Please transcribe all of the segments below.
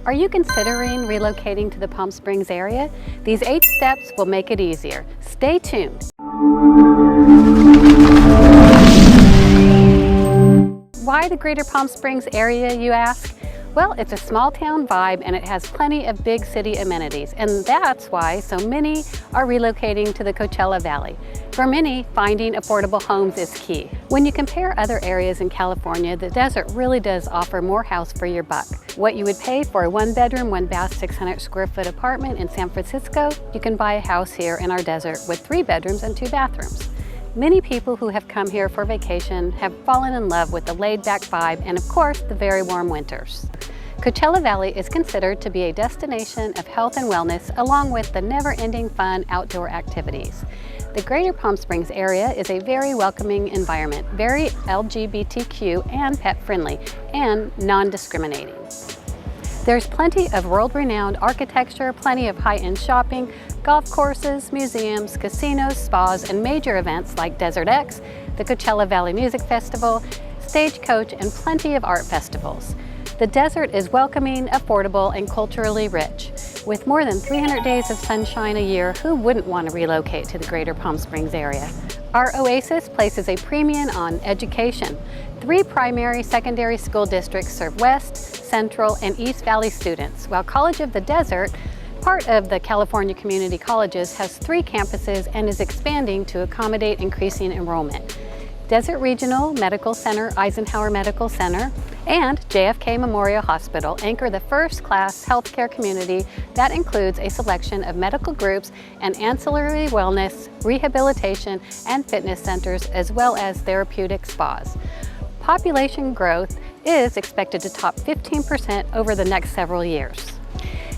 Are you considering relocating to the Palm Springs area? These 8 steps will make it easier. Stay tuned. Why the Greater Palm Springs area, you ask? Well, it's a small town vibe and it has plenty of big city amenities, and that's why so many are relocating to the Coachella Valley. For many, finding affordable homes is key. When you compare other areas in California, the desert really does offer more house for your buck. What you would pay for a 1-bedroom, 1-bath, 600 square foot apartment in San Francisco, you can buy a house here in our desert with 3 bedrooms and 2 bathrooms. Many people who have come here for vacation have fallen in love with the laid-back vibe and, of course, the very warm winters. Coachella Valley is considered to be a destination of health and wellness, along with the never-ending fun outdoor activities. The Greater Palm Springs area is a very welcoming environment, very LGBTQ and pet-friendly, and non-discriminating. There's plenty of world-renowned architecture, plenty of high-end shopping, golf courses, museums, casinos, spas, and major events like Desert X, the Coachella Valley Music Festival, Stagecoach, and plenty of art festivals. The desert is welcoming, affordable, and culturally rich. With more than 300 days of sunshine a year, who wouldn't want to relocate to the Greater Palm Springs area? Our oasis places a premium on education. 3 primary secondary school districts serve West, Central, and East Valley students, while College of the Desert, part of the California Community Colleges, has 3 campuses and is expanding to accommodate increasing enrollment. Desert Regional Medical Center, Eisenhower Medical Center, and JFK Memorial Hospital anchor the first-class healthcare community that includes a selection of medical groups and ancillary wellness, rehabilitation, and fitness centers, as well as therapeutic spas. Population growth is expected to top 15% over the next several years.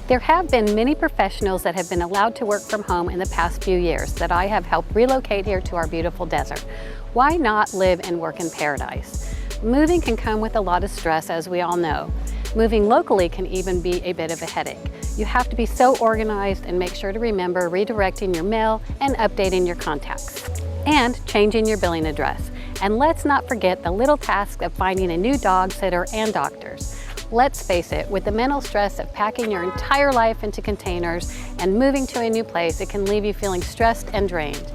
There have been many professionals that have been allowed to work from home in the past few years that I have helped relocate here to our beautiful desert. Why not live and work in paradise? Moving can come with a lot of stress, as we all know. Moving locally can even be a bit of a headache. You have to be so organized and make sure to remember redirecting your mail and updating your contacts. And changing your billing address. And let's not forget the little task of finding a new dog sitter and doctors. Let's face it, with the mental stress of packing your entire life into containers and moving to a new place, it can leave you feeling stressed and drained.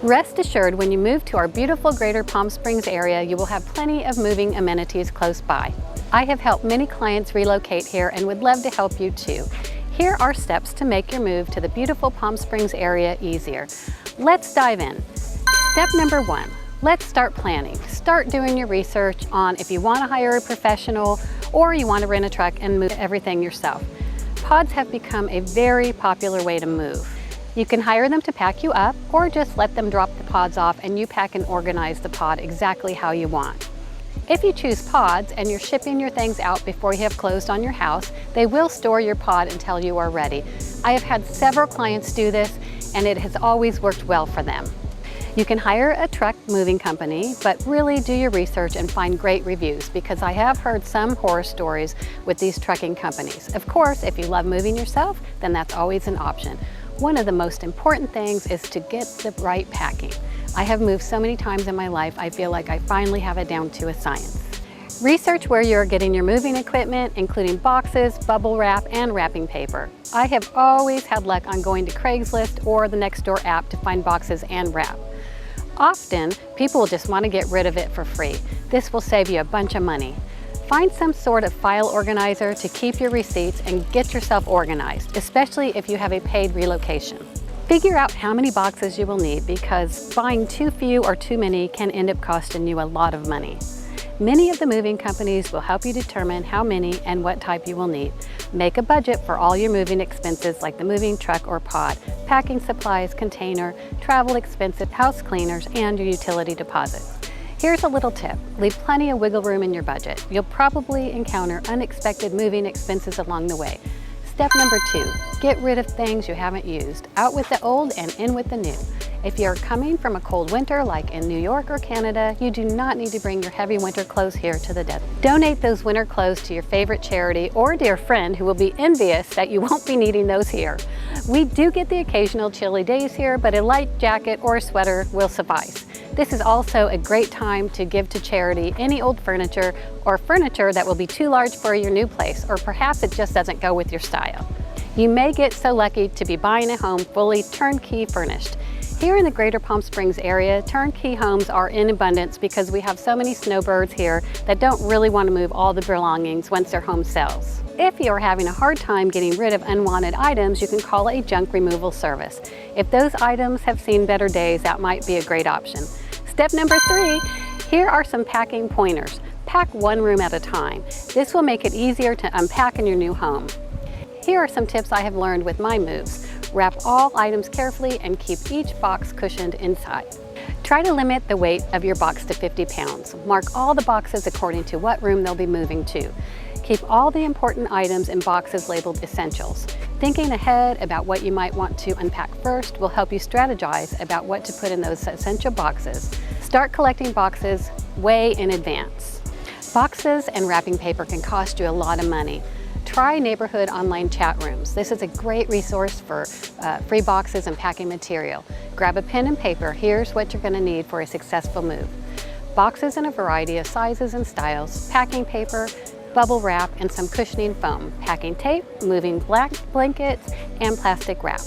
Rest assured, when you move to our beautiful Greater Palm Springs area, you will have plenty of moving amenities close by. I have helped many clients relocate here and would love to help you too. Here are steps to make your move to the beautiful Palm Springs area easier. Let's dive in. Step number 1. Let's start planning. Start doing your research on if you want to hire a professional or you want to rent a truck and move everything yourself. Pods have become a very popular way to move. You can hire them to pack you up or just let them drop the pods off and you pack and organize the pod exactly how you want. If you choose pods and you're shipping your things out before you have closed on your house, they will store your pod until you are ready. I have had several clients do this and it has always worked well for them. You can hire a truck moving company, but really do your research and find great reviews, because I have heard some horror stories with these trucking companies. Of course, if you love moving yourself, then that's always an option. One of the most important things is to get the right packing. I have moved so many times in my life, I feel like I finally have it down to a science. Research where you're getting your moving equipment, including boxes, bubble wrap, and wrapping paper. I have always had luck on going to Craigslist or the Nextdoor app to find boxes and wrap. Often, people will just want to get rid of it for free. This will save you a bunch of money. Find some sort of file organizer to keep your receipts and get yourself organized, especially if you have a paid relocation. Figure out how many boxes you will need, because buying too few or too many can end up costing you a lot of money. Many of the moving companies will help you determine how many and what type you will need. Make a budget for all your moving expenses like the moving truck or pod, packing supplies, container, travel expenses, house cleaners, and your utility deposits. Here's a little tip. Leave plenty of wiggle room in your budget. You'll probably encounter unexpected moving expenses along the way. Step number 2, get rid of things you haven't used. Out with the old and in with the new. If you're coming from a cold winter like in New York or Canada, you do not need to bring your heavy winter clothes here to the desert. Donate those winter clothes to your favorite charity or a dear friend who will be envious that you won't be needing those here. We do get the occasional chilly days here, but a light jacket or a sweater will suffice. This is also a great time to give to charity any old furniture or furniture that will be too large for your new place, or perhaps it just doesn't go with your style. You may get so lucky to be buying a home fully turnkey furnished. Here in the Greater Palm Springs area, turnkey homes are in abundance because we have so many snowbirds here that don't really want to move all the belongings once their home sells. If you're having a hard time getting rid of unwanted items, you can call a junk removal service. If those items have seen better days, that might be a great option. Step number 3, here are some packing pointers. Pack one room at a time. This will make it easier to unpack in your new home. Here are some tips I have learned with my moves. Wrap all items carefully and keep each box cushioned inside. Try to limit the weight of your box to 50 pounds. Mark all the boxes according to what room they'll be moving to. Keep all the important items in boxes labeled essentials. Thinking ahead about what you might want to unpack first will help you strategize about what to put in those essential boxes. Start collecting boxes way in advance. Boxes and wrapping paper can cost you a lot of money. Try neighborhood online chat rooms. This is a great resource for free boxes and packing material. Grab a pen and paper. Here's what you're going to need for a successful move. Boxes in a variety of sizes and styles, packing paper, bubble wrap, and some cushioning foam, packing tape, moving blankets, and plastic wrap.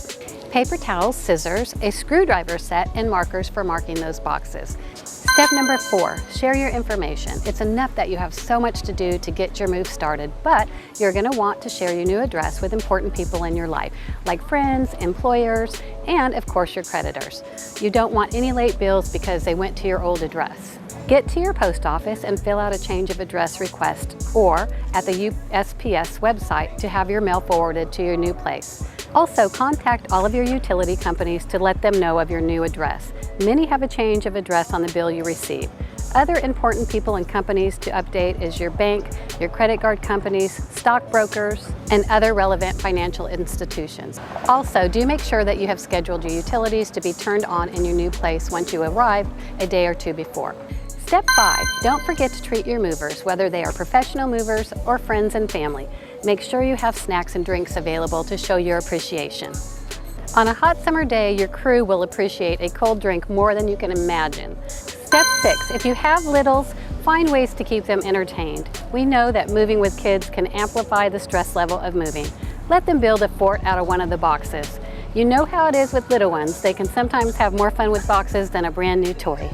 Paper towels, scissors, a screwdriver set, and markers for marking those boxes. Step number 4, share your information. It's enough that you have so much to do to get your move started, but you're going to want to share your new address with important people in your life, like friends, employers, and of course your creditors. You don't want any late bills because they went to your old address. Get to your post office and fill out a change of address request, or at the USPS website to have your mail forwarded to your new place. Also, contact all of your utility companies to let them know of your new address. Many have a change of address on the bill you receive. Other important people and companies to update is your bank, your credit card companies, stockbrokers, and other relevant financial institutions. Also, do make sure that you have scheduled your utilities to be turned on in your new place once you arrive a day or two before. Step 5, don't forget to treat your movers, whether they are professional movers or friends and family. Make sure you have snacks and drinks available to show your appreciation. On a hot summer day, your crew will appreciate a cold drink more than you can imagine. Step 6, if you have littles, find ways to keep them entertained. We know that moving with kids can amplify the stress level of moving. Let them build a fort out of one of the boxes. You know how it is with little ones. They can sometimes have more fun with boxes than a brand new toy.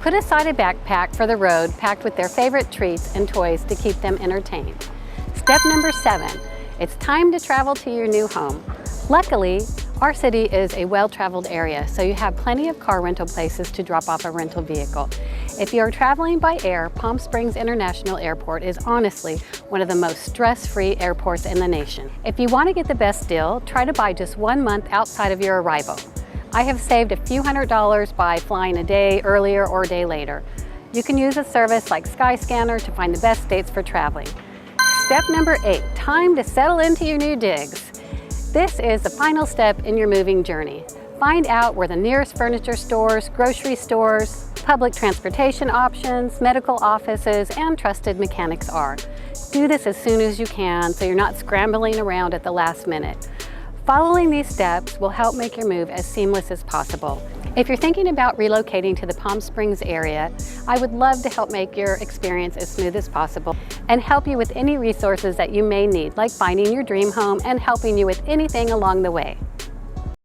Put aside a backpack for the road packed with their favorite treats and toys to keep them entertained. Step number 7, it's time to travel to your new home. Luckily, our city is a well-traveled area, so you have plenty of car rental places to drop off a rental vehicle. If you are traveling by air, Palm Springs International Airport is honestly one of the most stress-free airports in the nation. If you want to get the best deal, try to buy just 1 month outside of your arrival. I have saved a few $100s by flying a day earlier or a day later. You can use a service like Skyscanner to find the best dates for traveling. Step number 8, time to settle into your new digs. This is the final step in your moving journey. Find out where the nearest furniture stores, grocery stores, public transportation options, medical offices, and trusted mechanics are. Do this as soon as you can so you're not scrambling around at the last minute. Following these steps will help make your move as seamless as possible. If you're thinking about relocating to the Palm Springs area, I would love to help make your experience as smooth as possible and help you with any resources that you may need, like finding your dream home and helping you with anything along the way.